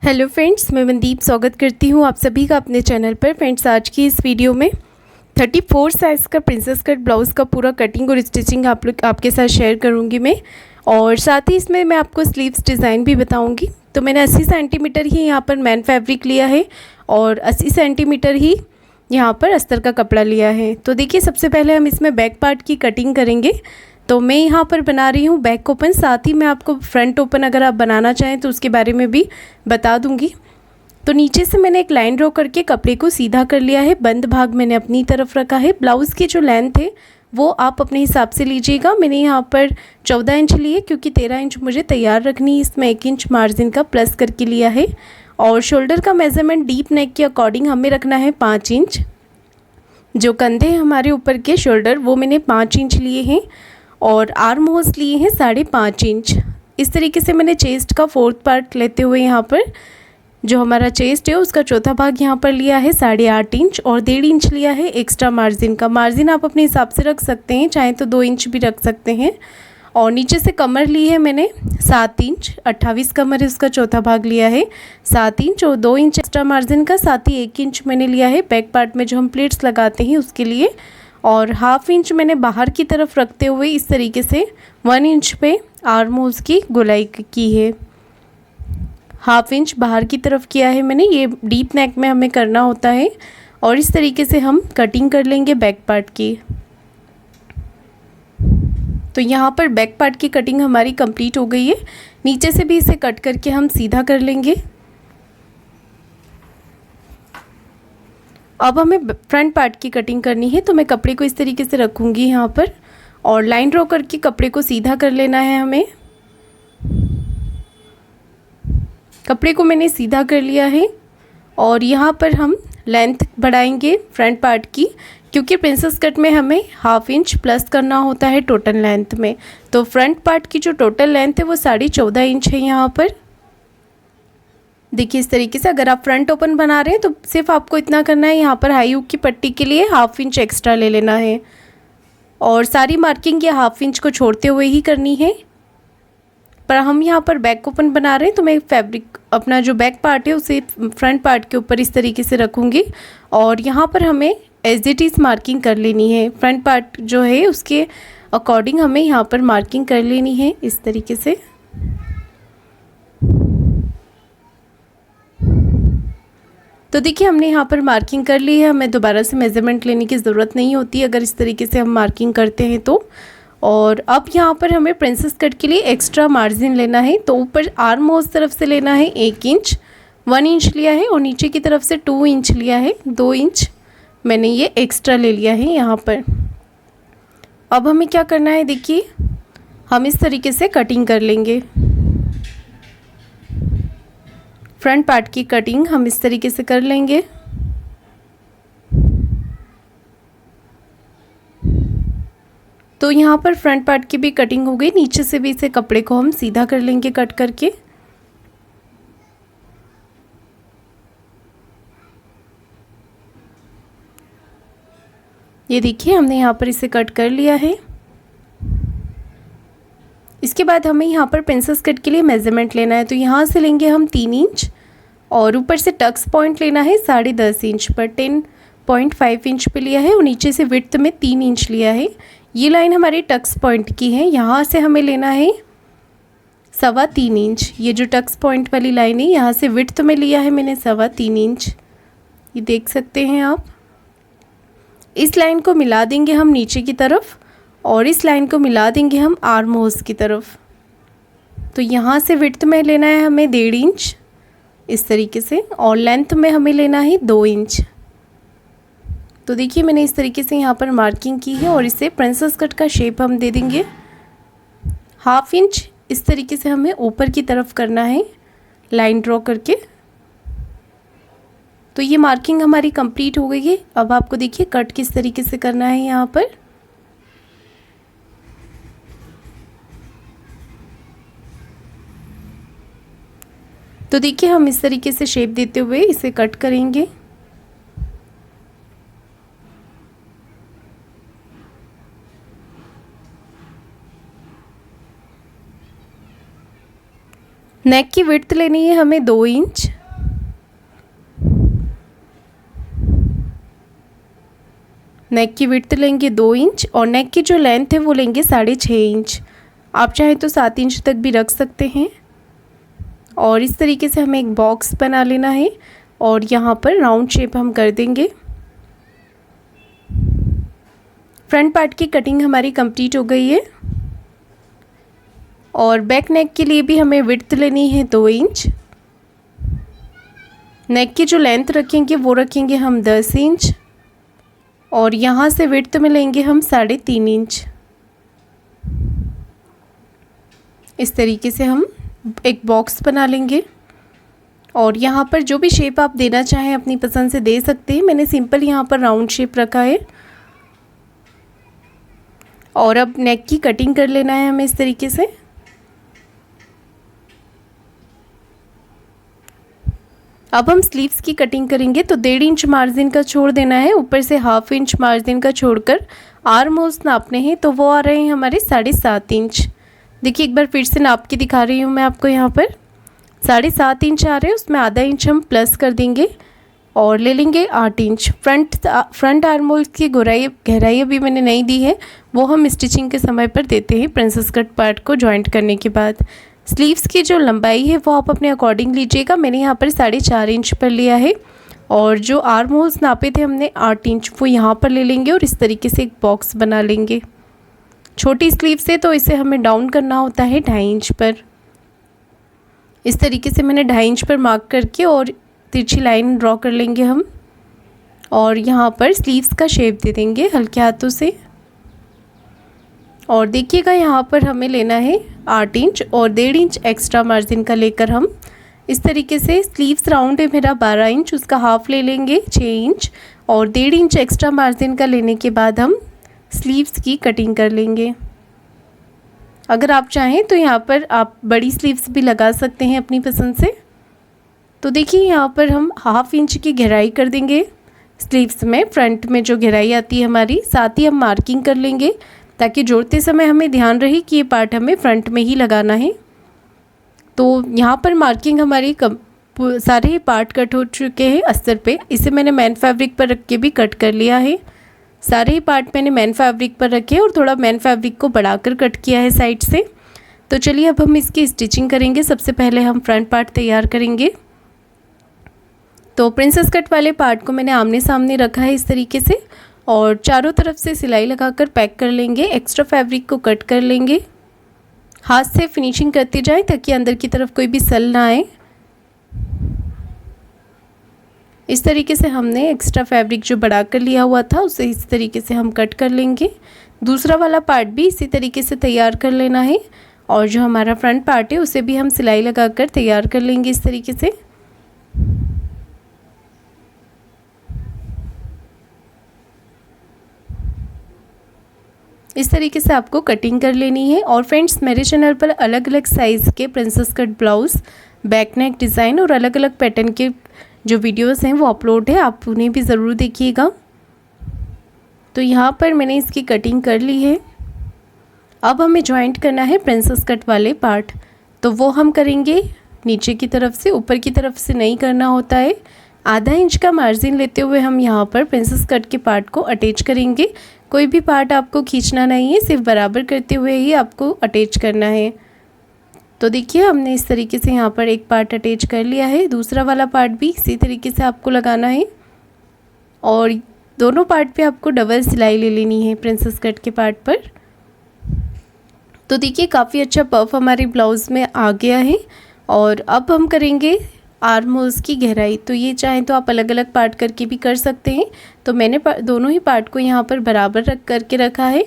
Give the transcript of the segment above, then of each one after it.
Hello friends, मैं मनदीप स्वागत करती हूँ आप सभी का अपने चैनल पर। फ्रेंड्स, आज की इस वीडियो में 34 साइज़ का प्रिंसेस कट ब्लाउज़ का पूरा कटिंग और स्टिचिंग आपके साथ शेयर करूँगी मैं। और साथ ही इसमें मैं आपको स्लीव्स डिज़ाइन भी बताऊँगी। तो मैंने 80 सेंटीमीटर ही यहाँ पर मैन फैब्रिक लिया है और 80 सेंटीमीटर ही यहाँ पर अस्तर का कपड़ा लिया है। तो देखिए, सबसे पहले हम इसमें बैक पार्ट की कटिंग करेंगे। तो मैं यहाँ पर बना रही हूँ बैक ओपन, साथ ही मैं आपको फ्रंट ओपन अगर आप बनाना चाहें तो उसके बारे में भी बता दूँगी। तो नीचे से मैंने एक लाइन ड्रॉ करके कपड़े को सीधा कर लिया है। बंद भाग मैंने अपनी तरफ रखा है। ब्लाउज़ की जो लेंथ है वो आप अपने हिसाब से लीजिएगा। मैंने यहाँ पर 14 इंच लिए क्योंकि 13 इंच मुझे तैयार रखनी है। इसमें 1 इंच मार्जिन का प्लस करके लिया है। और शोल्डर का मेज़रमेंट डीप नेक के अकॉर्डिंग हमें रखना है 5 इंच। जो कंधे हमारे ऊपर के शोल्डर वो मैंने 5 इंच लिए हैं और आर्म होल्स लिए हैं 5.5 इंच। इस तरीके से मैंने चेस्ट का 4th पार्ट लेते हुए यहाँ पर जो हमारा चेस्ट है उसका चौथा भाग यहाँ पर लिया है 8.5 इंच और 1.5 इंच लिया है एक्स्ट्रा मार्जिन का। मार्जिन आप अपने हिसाब से रख सकते हैं, चाहे तो 2 इंच भी रख सकते हैं। और नीचे से कमर ली है मैंने 7 इंच, 28 कमर है, उसका चौथा भाग लिया है 7 इंच और 2 इंच एक्स्ट्रा मार्जिन का। साथ ही 1 इंच मैंने लिया है बैक पार्ट में जो हम प्लेट्स लगाते हैं उसके लिए। और हाफ इंच मैंने बाहर की तरफ रखते हुए इस तरीके से 1 इंच पे आर्म होल्स की गोलाई की है। हाफ इंच बाहर की तरफ किया है मैंने, ये डीप नेक में हमें करना होता है। और इस तरीके से हम कटिंग कर लेंगे बैक पार्ट की। तो यहाँ पर बैक पार्ट की कटिंग हमारी कंप्लीट हो गई है। नीचे से भी इसे कट करके हम सीधा कर लेंगे। अब हमें फ्रंट पार्ट की कटिंग करनी है। तो मैं कपड़े को इस तरीके से रखूँगी यहाँ पर और लाइन ड्रॉ करके कपड़े को सीधा कर लेना है हमें। कपड़े को मैंने सीधा कर लिया है और यहाँ पर हम लेंथ बढ़ाएंगे फ्रंट पार्ट की, क्योंकि प्रिंसेस कट में हमें हाफ इंच प्लस करना होता है टोटल लेंथ में। तो फ्रंट पार्ट की जो टोटल लेंथ है वो 14.5 इंच है यहाँ पर। देखिए, इस तरीके से अगर आप फ्रंट ओपन बना रहे हैं तो सिर्फ आपको इतना करना है, यहाँ पर हाई हुक की पट्टी के लिए हाफ इंच एक्स्ट्रा ले लेना है और सारी मार्किंग ये हाफ इंच को छोड़ते हुए ही करनी है। पर हम यहाँ पर बैक ओपन बना रहे हैं तो मैं फैब्रिक अपना जो बैक पार्ट है उसे फ्रंट पार्ट के ऊपर इस तरीके से रखूँगी और यहाँ पर हमें एज इट इज़ मार्किंग कर लेनी है। फ्रंट पार्ट जो है उसके अकॉर्डिंग हमें यहाँ पर मार्किंग कर लेनी है इस तरीके से। तो देखिए, हमने यहाँ पर मार्किंग कर ली है। हमें दोबारा से मेज़रमेंट लेने की ज़रूरत नहीं होती अगर इस तरीके से हम मार्किंग करते हैं तो। और अब यहाँ पर हमें प्रिंसेस कट के लिए एक्स्ट्रा मार्जिन लेना है। तो ऊपर आर्म होल्स तरफ से लेना है 1 इंच, 1 इंच लिया है और नीचे की तरफ से 2 इंच लिया है। 2 इंच मैंने ये एक्स्ट्रा ले लिया है यहाँ पर। अब हमें क्या करना है, देखिए हम इस तरीके से कटिंग कर लेंगे। फ्रंट पार्ट की कटिंग हम इस तरीके से कर लेंगे। तो यहाँ पर फ्रंट पार्ट की भी कटिंग हो गई। नीचे से भी इसे कपड़े को हम सीधा कर लेंगे कट करके। ये देखिए, हमने यहाँ पर इसे कट कर लिया है। इसके बाद हमें यहाँ पर प्रिंसेस कट के लिए मेज़रमेंट लेना है। तो यहाँ से लेंगे हम 3 इंच और ऊपर से टक्स पॉइंट लेना है 10.5 इंच पर, 10.5 इंच पे लिया है और नीचे से विड्थ में 3 इंच लिया है। ये लाइन हमारी टक्स पॉइंट की है। यहाँ से हमें लेना है 3.25 इंच। ये जो टक्स पॉइंट वाली लाइन है यहाँ से विड्थ में लिया है मैंने 3.25 इंच। ये देख सकते हैं आप। इस लाइन को मिला देंगे हम नीचे की तरफ और इस लाइन को मिला देंगे हम आर्म होल्स की तरफ। तो यहाँ से विड्थ में लेना है हमें 1.5 इंच इस तरीके से और लेंथ में हमें लेना है 2 इंच। तो देखिए, मैंने इस तरीके से यहाँ पर मार्किंग की है और इसे प्रिंसेस कट का शेप हम दे देंगे। हाफ इंच इस तरीके से हमें ऊपर की तरफ करना है लाइन ड्रॉ करके। तो ये मार्किंग हमारी कंप्लीट हो गई है। अब आपको देखिए कट किस तरीके से करना है यहाँ पर। तो देखिए, हम इस तरीके से शेप देते हुए इसे कट करेंगे। नेक की विड्थ लेनी है हमें 2 इंच। नेक की विड्थ लेंगे 2 इंच और नेक की जो लेंथ है वो लेंगे 6.5 इंच। आप चाहें तो 7 इंच तक भी रख सकते हैं। और इस तरीके से हमें एक बॉक्स बना लेना है और यहाँ पर राउंड शेप हम कर देंगे। फ्रंट पार्ट की कटिंग हमारी कंप्लीट हो गई है और बैक नेक के लिए भी हमें विड्थ लेनी है 2 इंच। नेक की जो लेंथ रखेंगे वो रखेंगे हम 10 इंच और यहाँ से विड्थ में लेंगे हम 3.5 इंच। इस तरीके से हम एक बॉक्स बना लेंगे और यहाँ पर जो भी शेप आप देना चाहें अपनी पसंद से दे सकते हैं। मैंने सिंपल यहाँ पर राउंड शेप रखा है और अब नेक की कटिंग कर लेना है हमें इस तरीके से। अब हम स्लीव्स की कटिंग करेंगे तो 1.5 इंच मार्जिन का छोड़ देना है, ऊपर से 1/2 इंच मार्जिन का छोड़कर आर्म होल्स नापने हैं तो वो आ रहे हैं हमारे 7.5 इंच। देखिए एक बार फिर से नाप के दिखा रही हूँ मैं आपको। यहाँ पर 7.5 इंच आ रहे हैं, उसमें आधा इंच हम प्लस कर देंगे और ले लेंगे 8 इंच। फ्रंट आर्म होल्स की गहराई अभी मैंने नहीं दी है, वो हम स्टिचिंग के समय पर देते हैं प्रिंसेस कट पार्ट को जॉइंट करने के बाद। स्लीव्स की जो लंबाई है वो आप अपने अकॉर्डिंग लीजिएगा। मैंने यहाँ पर 4.5 इंच पर लिया है और जो आर्म होल्स नापे थे हमने 8 इंच वो यहाँ पर ले लेंगे और इस तरीके से एक बॉक्स बना लेंगे। छोटी स्लीव से तो इसे हमें डाउन करना होता है 2.5 इंच पर। इस तरीके से मैंने 2.5 इंच पर मार्क करके और तिरछी लाइन ड्रॉ कर लेंगे हम और यहाँ पर स्लीव्स का शेप दे देंगे हल्के हाथों से। और देखिएगा यहाँ पर हमें लेना है 8 इंच और 1.5 इंच एक्स्ट्रा मार्जिन का लेकर हम इस तरीके से स्लीव्स राउंड है मेरा 12 इंच, उसका हाफ ले लेंगे 6 इंच और 1.5 इंच एक्स्ट्रा मार्जिन का लेने के बाद हम स्लीव्स की कटिंग कर लेंगे। अगर आप चाहें तो यहाँ पर आप बड़ी स्लीव्स भी लगा सकते हैं अपनी पसंद से। तो देखिए यहाँ पर हम 1/2 इंच की गहराई कर देंगे स्लीव्स में, फ्रंट में जो गहराई आती है हमारी। साथ ही हम मार्किंग कर लेंगे ताकि जोड़ते समय हमें ध्यान रहे कि ये पार्ट हमें फ्रंट में ही लगाना है। तो यहाँ पर मार्किंग हमारी सारे पार्ट कट हो चुके हैं अस्तर पे। इसे मैंने मैन फैब्रिक पर रख के भी कट कर लिया है। सारे ही पार्ट मैंने मैन फैब्रिक पर रखे और थोड़ा मैन फैब्रिक को बढ़ाकर कट किया है साइड से। तो चलिए अब हम इसकी स्टिचिंग करेंगे। सबसे पहले हम फ्रंट पार्ट तैयार करेंगे। तो प्रिंसेस कट वाले पार्ट को मैंने आमने सामने रखा है इस तरीके से और चारों तरफ से सिलाई लगाकर पैक कर लेंगे। एक्स्ट्रा फैब्रिक को कट कर लेंगे, हाथ से फिनिशिंग करते जाएं ताकि अंदर की तरफ कोई भी सल ना आए। इस तरीके से हमने एक्स्ट्रा फैब्रिक जो बढ़ा कर लिया हुआ था उसे इस तरीके से हम कट कर लेंगे। दूसरा वाला पार्ट भी इसी तरीके से तैयार कर लेना है और जो हमारा फ्रंट पार्ट है उसे भी हम सिलाई लगाकर तैयार कर लेंगे इस तरीके से। इस तरीके से आपको कटिंग कर लेनी है। और फ्रेंड्स मेरे चैनल पर अलग अलग साइज़ के princess cut blouse, back neck design और अलग अलग पैटर्न के जो वीडियोस हैं वो अपलोड है, आप उन्हें भी ज़रूर देखिएगा। तो यहाँ पर मैंने इसकी कटिंग कर ली है। अब हमें जॉइंट करना है प्रिंसेस कट वाले पार्ट, तो वो हम करेंगे नीचे की तरफ से, ऊपर की तरफ से नहीं करना होता है। आधा इंच का मार्जिन लेते हुए हम यहाँ पर प्रिंसेस कट के पार्ट को अटैच करेंगे। कोई भी पार्ट आपको खींचना नहीं है, सिर्फ बराबर करते हुए ही आपको अटैच करना है। तो देखिए हमने इस तरीके से यहाँ पर एक पार्ट अटैच कर लिया है, दूसरा वाला पार्ट भी इसी तरीके से आपको लगाना है और दोनों पार्ट पे आपको डबल सिलाई ले लेनी है प्रिंसेस कट के पार्ट पर। तो देखिए काफ़ी अच्छा पफ हमारे ब्लाउज़ में आ गया है। और अब हम करेंगे आर्म होल्स की गहराई। तो ये चाहें तो आप अलग अलग पार्ट करके भी कर सकते हैं। तो मैंने दोनों ही पार्ट को यहाँ पर बराबर करके रखा है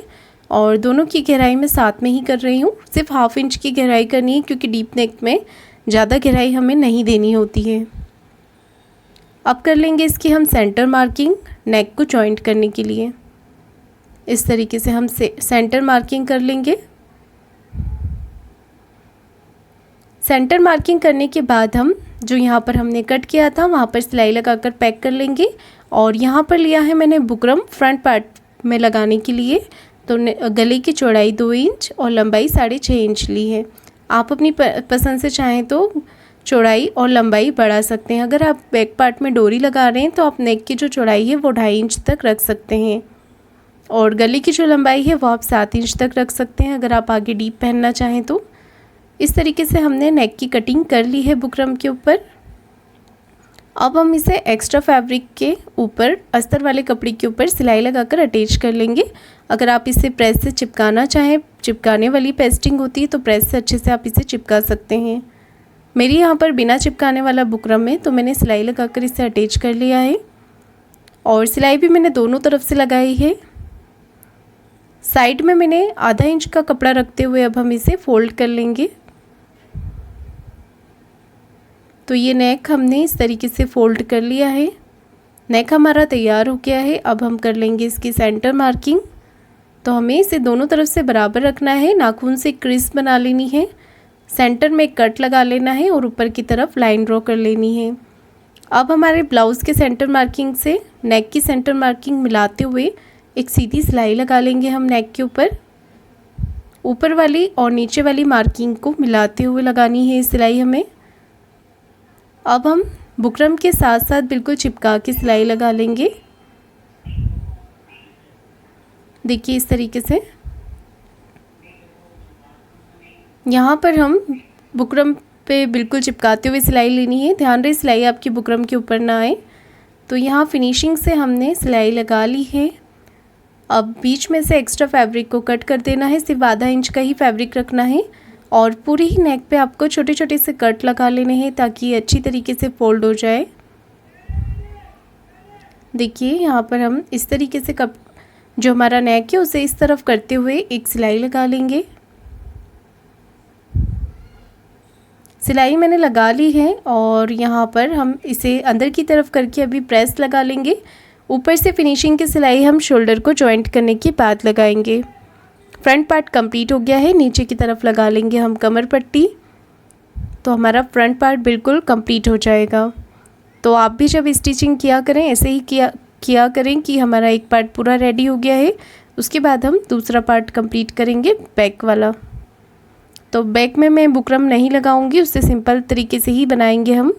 और दोनों की गहराई मैं साथ में ही कर रही हूँ। सिर्फ 1/2 इंच की गहराई करनी है क्योंकि डीप नेक में ज़्यादा गहराई हमें नहीं देनी होती है। अब कर लेंगे इसकी हम सेंटर मार्किंग नेक को जॉइंट करने के लिए। इस तरीके से हम सेंटर मार्किंग कर लेंगे। सेंटर मार्किंग करने के बाद हम जो यहाँ पर हमने कट किया था वहाँ पर सिलाई लगाकर पैक कर लेंगे। और यहाँ पर लिया है मैंने बुकरम फ्रंट पार्ट में लगाने के लिए। तो गले की चौड़ाई 2 इंच और लंबाई 6.5 इंच ली है। आप अपनी पसंद से चाहें तो चौड़ाई और लंबाई बढ़ा सकते हैं। अगर आप बैक पार्ट में डोरी लगा रहे हैं तो आप नेक की जो चौड़ाई है वो 2.5 इंच तक रख सकते हैं और गले की जो लंबाई है वो आप 7 इंच तक रख सकते हैं अगर आप आगे डीप पहनना चाहें तो। इस तरीके से हमने नेक की कटिंग कर ली है बुकरम के ऊपर। अब हम इसे एक्स्ट्रा फैब्रिक के ऊपर अस्तर वाले कपड़े के ऊपर सिलाई लगाकर अटैच कर लेंगे। अगर आप इसे प्रेस से चिपकाना चाहें, चिपकाने वाली पेस्टिंग होती है तो प्रेस से अच्छे से आप इसे चिपका सकते हैं। मेरी यहाँ पर बिना चिपकाने वाला बुकरम है तो मैंने सिलाई लगाकर इसे अटैच कर लिया है और सिलाई भी मैंने दोनों तरफ से लगाई है। साइड में मैंने आधा इंच का कपड़ा रखते हुए अब हम इसे फोल्ड कर लेंगे। तो ये नेक हमने इस तरीके से फोल्ड कर लिया है। नेक हमारा तैयार हो गया है। अब हम कर लेंगे इसकी सेंटर मार्किंग। तो हमें इसे दोनों तरफ से बराबर रखना है, नाखून से क्रीज बना लेनी है, सेंटर में कट लगा लेना है और ऊपर की तरफ लाइन ड्रॉ कर लेनी है। अब हमारे ब्लाउज़ के सेंटर मार्किंग से नेक की सेंटर मार्किंग मिलाते हुए एक सीधी सिलाई लगा लेंगे हम नेक के ऊपर वाली और नीचे वाली मार्किंग को मिलाते हुए लगानी है सिलाई हमें। अब हम बुकरम के साथ साथ बिल्कुल चिपका के सिलाई लगा लेंगे। देखिए इस तरीके से यहाँ पर हम बुकरम पे बिल्कुल चिपकाते हुए सिलाई लेनी है। ध्यान रहे सिलाई आपकी बुकरम के ऊपर ना आए। तो यहाँ फिनिशिंग से हमने सिलाई लगा ली है। अब बीच में से एक्स्ट्रा फैब्रिक को कट कर देना है, सिर्फ आधा इंच का ही फैब्रिक रखना है और पूरी ही नेक पे आपको छोटे छोटे से कट लगा लेने हैं ताकि ये अच्छी तरीके से फोल्ड हो जाए। देखिए यहाँ पर हम इस तरीके से जो हमारा नेक है उसे इस तरफ करते हुए एक सिलाई लगा लेंगे। सिलाई मैंने लगा ली है और यहाँ पर हम इसे अंदर की तरफ करके अभी प्रेस लगा लेंगे। ऊपर से फिनिशिंग की सिलाई हम शोल्डर को जॉइंट करने के बाद लगाएंगे। फ्रंट पार्ट कंप्लीट हो गया है। नीचे की तरफ लगा लेंगे हम कमर पट्टी, तो हमारा फ्रंट पार्ट बिल्कुल कंप्लीट हो जाएगा। तो आप भी जब स्टिचिंग किया करें ऐसे ही किया करें कि हमारा एक पार्ट पूरा रेडी हो गया है, उसके बाद हम दूसरा पार्ट कंप्लीट करेंगे बैक वाला। तो बैक में मैं बुकरम नहीं लगाऊंगी, उससे सिंपल तरीके से ही बनाएंगे हम।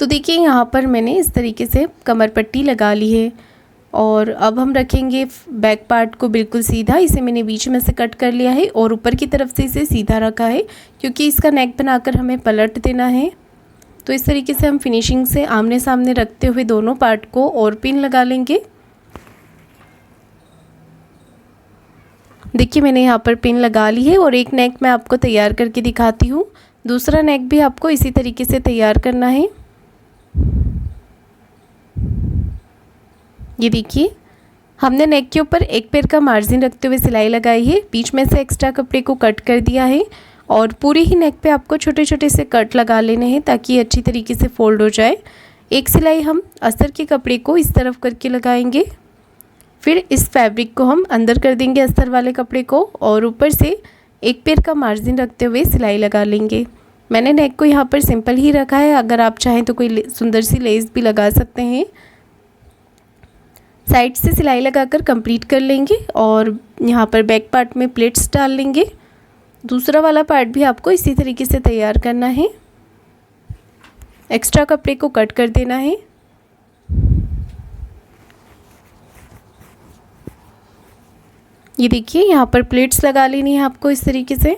तो देखिए यहाँ पर मैंने इस तरीके से कमर पट्टी लगा ली है और अब हम रखेंगे बैक पार्ट को बिल्कुल सीधा। इसे मैंने बीच में से कट कर लिया है और ऊपर की तरफ से इसे सीधा रखा है क्योंकि इसका नेक बनाकर हमें पलट देना है। तो इस तरीके से हम फिनिशिंग से आमने सामने रखते हुए दोनों पार्ट को और पिन लगा लेंगे। देखिए मैंने यहाँ पर पिन लगा ली है और एक नेक मैं आपको तैयार करके दिखाती हूँ। दूसरा नेक भी आपको इसी तरीके से तैयार करना है। ये देखिए हमने नेक के ऊपर एक पैर का मार्जिन रखते हुए सिलाई लगाई है, बीच में से एक्स्ट्रा कपड़े को कट कर दिया है और पूरी ही नेक पे आपको छोटे छोटे से कट लगा लेने हैं ताकि अच्छी तरीके से फोल्ड हो जाए। एक सिलाई हम अस्तर के कपड़े को इस तरफ करके लगाएंगे, फिर इस फैब्रिक को हम अंदर कर देंगे अस्तर वाले कपड़े को और ऊपर से एक पैर का मार्जिन रखते हुए सिलाई लगा लेंगे। मैंने नेक को यहाँ पर सिंपल ही रखा है, अगर आप चाहें तो कोई सुंदर सी लेस भी लगा सकते हैं। साइड से सिलाई लगाकर कंप्लीट कर लेंगे और यहाँ पर बैक पार्ट में प्लेट्स डाल लेंगे। दूसरा वाला पार्ट भी आपको इसी तरीके से तैयार करना है। एक्स्ट्रा कपड़े को कट कर देना है। ये देखिए यहाँ पर प्लेट्स लगा लेनी है आपको इस तरीके से।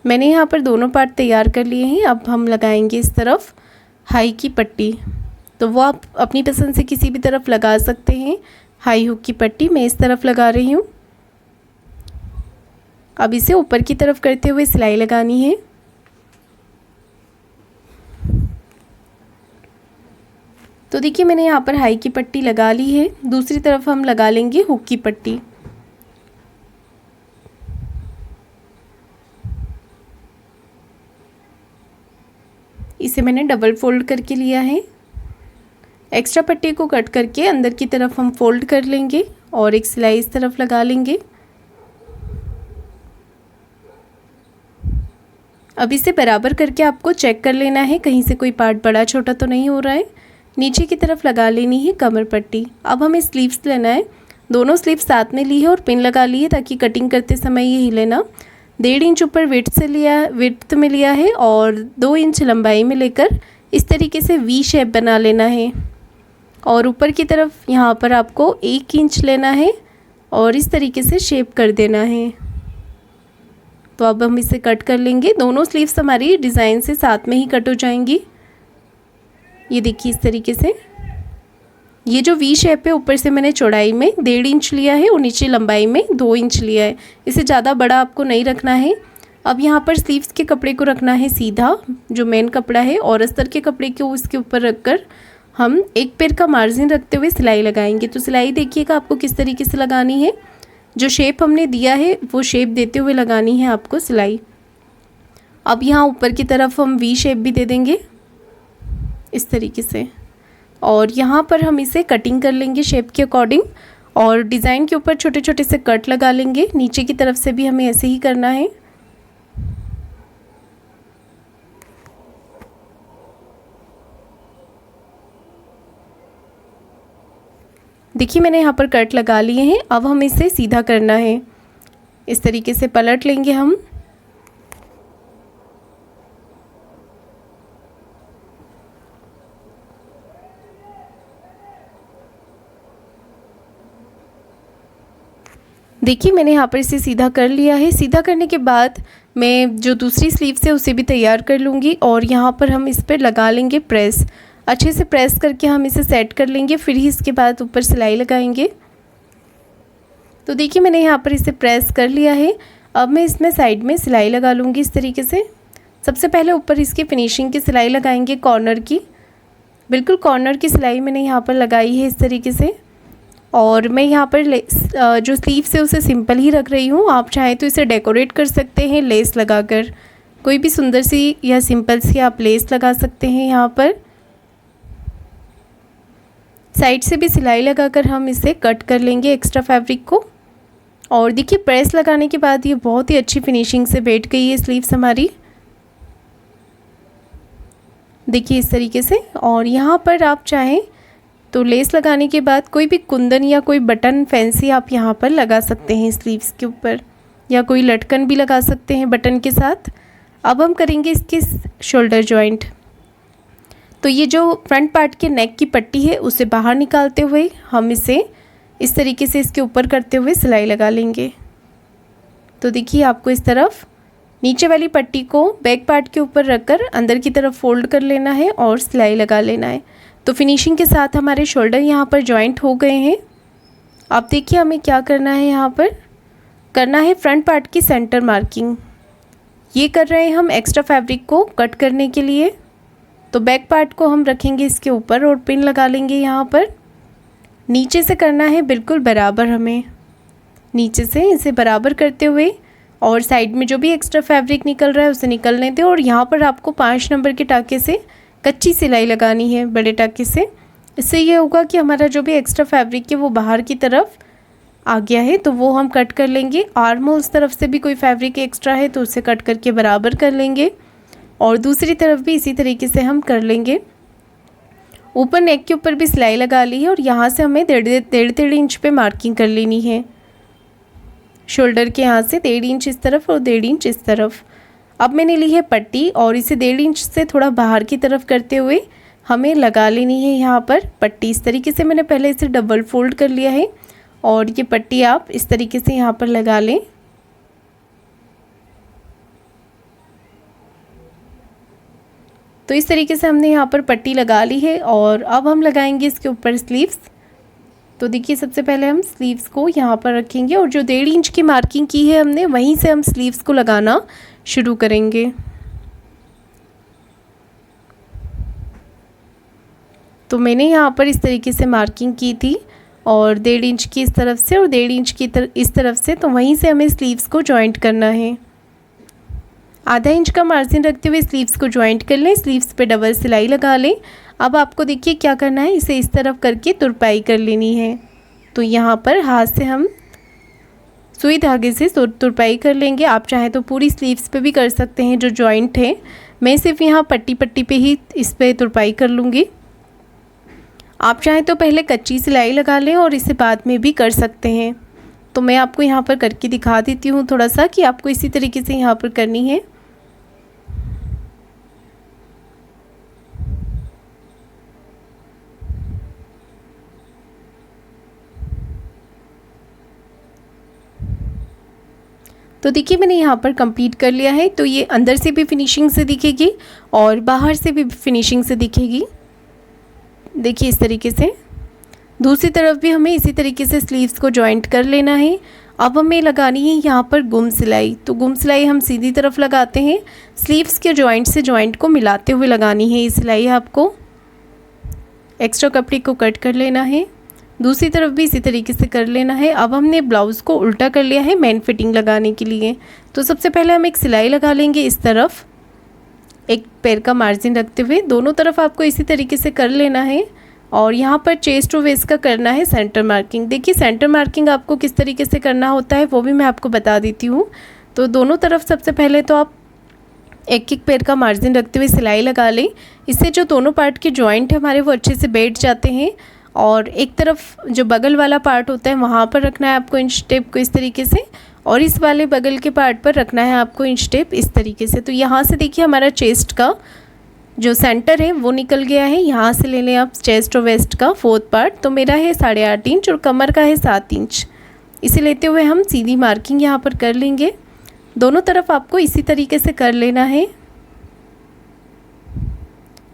मैंने यहाँ पर दोनों पार्ट तैयार कर लिए हैं। अब हम लगाएंगे इस तरफ हाई की पट्टी, तो वो आप अपनी पसंद से किसी भी तरफ लगा सकते हैं। हाई हुक की पट्टी मैं इस तरफ लगा रही हूँ। अब इसे ऊपर की तरफ करते हुए सिलाई लगानी है। तो देखिए मैंने यहाँ पर हाई की पट्टी लगा ली है। दूसरी तरफ हम लगा लेंगे हुक की पट्टी। इसे मैंने डबल फोल्ड करके लिया है। एक्स्ट्रा पट्टी को कट करके अंदर की तरफ हम फोल्ड कर लेंगे और एक सिलाई इस तरफ लगा लेंगे। अब इसे बराबर करके आपको चेक कर लेना है कहीं से कोई पार्ट बड़ा छोटा तो नहीं हो रहा है। नीचे की तरफ लगा लेनी है कमर पट्टी। अब हमें स्लीव्स लेना है। दोनों स्लीव साथ में ली है और पिन लगा ली है ताकि कटिंग करते समय ये हिले ना। 1.5 इंच ऊपर विड्थ में लिया है और 2 इंच लंबाई में लेकर इस तरीके से वी शेप बना लेना है। और ऊपर की तरफ यहाँ पर आपको 1 इंच लेना है और इस तरीके से शेप कर देना है। तो अब हम इसे कट कर लेंगे। दोनों स्लीव्स हमारी डिज़ाइन से साथ में ही कट हो जाएंगी। ये देखिए इस तरीके से। ये जो वी शेप है ऊपर से मैंने चौड़ाई में 1.5 इंच लिया है और नीचे लंबाई में 2 इंच लिया है। इसे ज़्यादा बड़ा आपको नहीं रखना है। अब यहाँ पर स्लीव्स के कपड़े को रखना है सीधा, जो मेन कपड़ा है, और अस्तर के कपड़े को इसके ऊपर रखकर हम एक पैर का मार्जिन रखते हुए सिलाई लगाएंगे। तो सिलाई देखिएगा आपको किस तरीके से लगानी है। जो शेप हमने दिया है वो शेप देते हुए लगानी है आपको सिलाई। अब यहाँ ऊपर की तरफ हम वी शेप भी दे देंगे इस तरीके से, और यहाँ पर हम इसे कटिंग कर लेंगे शेप के अकॉर्डिंग, और डिज़ाइन के ऊपर छोटे छोटे से कट लगा लेंगे। नीचे की तरफ से भी हमें ऐसे ही करना है। देखिए मैंने यहाँ पर कट लगा लिए हैं। अब हमें इसे सीधा करना है। इस तरीके से पलट लेंगे हम। देखिए मैंने यहाँ पर इसे सीधा कर लिया है। सीधा करने के बाद मैं जो दूसरी स्लीव से उसे भी तैयार कर लूँगी और यहाँ पर हम इस पर लगा लेंगे प्रेस। अच्छे से प्रेस करके हम इसे सेट कर लेंगे, फिर ही इसके बाद ऊपर सिलाई लगाएंगे। तो देखिए मैंने यहाँ पर इसे प्रेस कर लिया है। अब मैं इसमें साइड में सिलाई लगा लूँगी इस तरीके से। सबसे पहले ऊपर इसकी फिनिशिंग की सिलाई लगाएंगे कॉर्नर की। बिल्कुल कॉर्नर की सिलाई मैंने यहाँ पर लगाई है इस तरीके से। और मैं यहाँ पर जो स्लीव्स है उसे सिंपल ही रख रही हूँ। आप चाहें तो इसे डेकोरेट कर सकते हैं लेस लगाकर। कोई भी सुंदर सी या सिंपल सी आप लेस लगा सकते हैं। यहाँ पर साइड से भी सिलाई लगाकर हम इसे कट कर लेंगे एक्स्ट्रा फैब्रिक को। और देखिए प्रेस लगाने के बाद ये बहुत ही अच्छी फिनिशिंग से बैठ गई है स्लीव्स हमारी। देखिए इस तरीके से। और यहाँ पर आप चाहें तो लेस लगाने के बाद कोई भी कुंदन या कोई बटन फैंसी आप यहाँ पर लगा सकते हैं स्लीव्स के ऊपर, या कोई लटकन भी लगा सकते हैं बटन के साथ। अब हम करेंगे इसके शोल्डर जॉइंट। तो ये जो फ्रंट पार्ट के नेक की पट्टी है उसे बाहर निकालते हुए हम इसे इस तरीके से इसके ऊपर करते हुए सिलाई लगा लेंगे। तो देखिए आपको इस तरफ नीचे वाली पट्टी को बैक पार्ट के ऊपर रखकर अंदर की तरफ फोल्ड कर लेना है और सिलाई लगा लेना है। तो फिनिशिंग के साथ हमारे शोल्डर यहाँ पर जॉइंट हो गए हैं। अब देखिए हमें क्या करना है, यहाँ पर करना है फ्रंट पार्ट की सेंटर मार्किंग। ये कर रहे हैं हम एक्स्ट्रा फैब्रिक को कट करने के लिए। तो बैक पार्ट को हम रखेंगे इसके ऊपर और पिन लगा लेंगे यहाँ पर। नीचे से करना है बिल्कुल बराबर, हमें नीचे से इसे बराबर करते हुए, और साइड में जो भी एक्स्ट्रा फैब्रिक निकल रहा है उसे निकलने दें। और यहाँ पर आपको 5 नंबर के टाके से कच्ची सिलाई लगानी है बड़े टाके से। इससे ये होगा कि हमारा जो भी एक्स्ट्रा फैब्रिक है वो बाहर की तरफ आ गया है, तो वो हम कट कर लेंगे। आर्म होल्स तरफ से भी कोई फैब्रिक एक्स्ट्रा है तो उसे कट करके बराबर कर लेंगे, और दूसरी तरफ भी इसी तरीके से हम कर लेंगे। ऊपर नेक के ऊपर भी सिलाई लगा ली है और यहाँ से हमें 1.5 इंच पे मार्किंग कर लेनी है। शोल्डर के यहाँ से 1.5 इंच इस तरफ और 1.5 इंच इस तरफ। अब मैंने ली है पट्टी और इसे 1.5 इंच से थोड़ा बाहर की तरफ करते हुए हमें लगा लेनी है यहाँ पर पट्टी। इस तरीके से मैंने पहले इसे डबल फोल्ड कर लिया है और ये पट्टी आप इस तरीके से यहाँ पर लगा लें। तो इस तरीके से हमने यहाँ पर पट्टी लगा ली है और अब हम लगाएंगे इसके ऊपर स्लीव्स। तो देखिए सबसे पहले हम स्लीव्स को यहाँ पर रखेंगे और जो 1.5 इंच की मार्किंग की है हमने वहीं से हम स्लीव्स को लगाना शुरू करेंगे। तो मैंने यहाँ पर इस तरीके से मार्किंग की थी और 1.5 इंच की इस तरफ से और 1.5 इंच की इस तरफ से, तो वहीं से हमें स्लीव्स को जॉइंट करना है। आधा इंच का मार्जिन रखते हुए स्लीव्स को जॉइंट कर लें, स्लीव्स पे डबल सिलाई लगा लें। अब आपको देखिए क्या करना है, इसे इस तरफ करके तुरपाई कर लेनी है। तो यहाँ पर हाथ से हम सुई धागे से तुरपाई कर लेंगे। आप चाहें तो पूरी स्लीव्स पे भी कर सकते हैं जो जॉइंट है। मैं सिर्फ यहाँ पट्टी पे ही इस पर तुरपाई कर लूँगी। आप चाहें तो पहले कच्ची सिलाई लगा लें और इसे बाद में भी कर सकते हैं। तो मैं आपको यहाँ पर करके दिखा देती हूँ थोड़ा सा कि आपको इसी तरीके से यहाँ पर करनी है। तो देखिए मैंने यहाँ पर कंप्लीट कर लिया है। तो ये अंदर से भी फिनिशिंग से दिखेगी और बाहर से भी फिनिशिंग से दिखेगी। देखिए इस तरीके से। दूसरी तरफ भी हमें इसी तरीके से स्लीव्स को जॉइंट कर लेना है। अब हमें लगानी है यहाँ पर गुम सिलाई। तो गुम सिलाई हम सीधी तरफ लगाते हैं, स्लीव्स के जॉइंट से जॉइंट को मिलाते हुए लगानी है ये सिलाई। आपको एक्स्ट्रा कपड़े को कट कर लेना है, दूसरी तरफ भी इसी तरीके से कर लेना है। अब हमने ब्लाउज़ को उल्टा कर लिया है मेन फिटिंग लगाने के लिए। तो सबसे पहले हम एक सिलाई लगा लेंगे इस तरफ, एक पैर का मार्जिन रखते हुए। दोनों तरफ आपको इसी तरीके से कर लेना है और यहाँ पर चेस्ट टू वेस्ट का करना है सेंटर मार्किंग। देखिए सेंटर मार्किंग आपको किस तरीके से करना होता है वो भी मैं आपको बता देती हूँ। तो दोनों तरफ सबसे पहले तो आप एक एक पैर का मार्जिन रखते हुए सिलाई लगा लें। इससे जो दोनों पार्ट के जॉइंट है हमारे वो अच्छे से बैठ जाते हैं। और एक तरफ जो बगल वाला पार्ट होता है वहाँ पर रखना है आपको इंच टेप को इस तरीके से, और इस वाले बगल के पार्ट पर रखना है आपको इंच टेप इस तरीके से। तो यहाँ से देखिए हमारा चेस्ट का जो सेंटर है वो निकल गया है। यहाँ से ले लें आप चेस्ट और वेस्ट का फोर्थ पार्ट। तो मेरा है 8.5 इंच और कमर का है 7 इंच। इसे लेते हुए हम सीधी मार्किंग यहाँ पर कर लेंगे। दोनों तरफ आपको इसी तरीके से कर लेना है।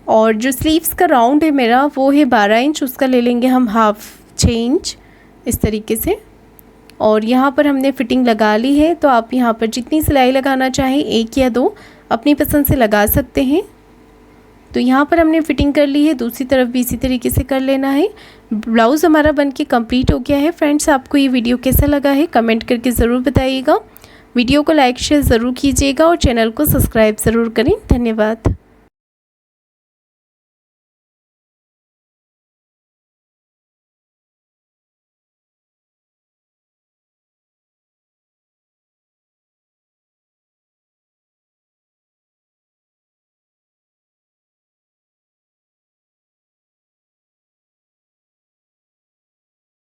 और जो स्लीव्स का राउंड है मेरा वो है 12 इंच, उसका ले लेंगे हम हाफ 6 इंच इस तरीके से। और यहाँ पर हमने फिटिंग लगा ली है। तो आप यहाँ पर जितनी सिलाई लगाना चाहें 1 या 2 अपनी पसंद से लगा सकते हैं। तो यहाँ पर हमने फिटिंग कर ली है, दूसरी तरफ भी इसी तरीके से कर लेना है। ब्लाउज़ हमारा बनके कंप्लीट हो गया है। फ्रेंड्स आपको ये वीडियो कैसा लगा है कमेंट करके ज़रूर बताइएगा। वीडियो को लाइक शेयर ज़रूर कीजिएगा और चैनल को सब्सक्राइब ज़रूर करें। धन्यवाद।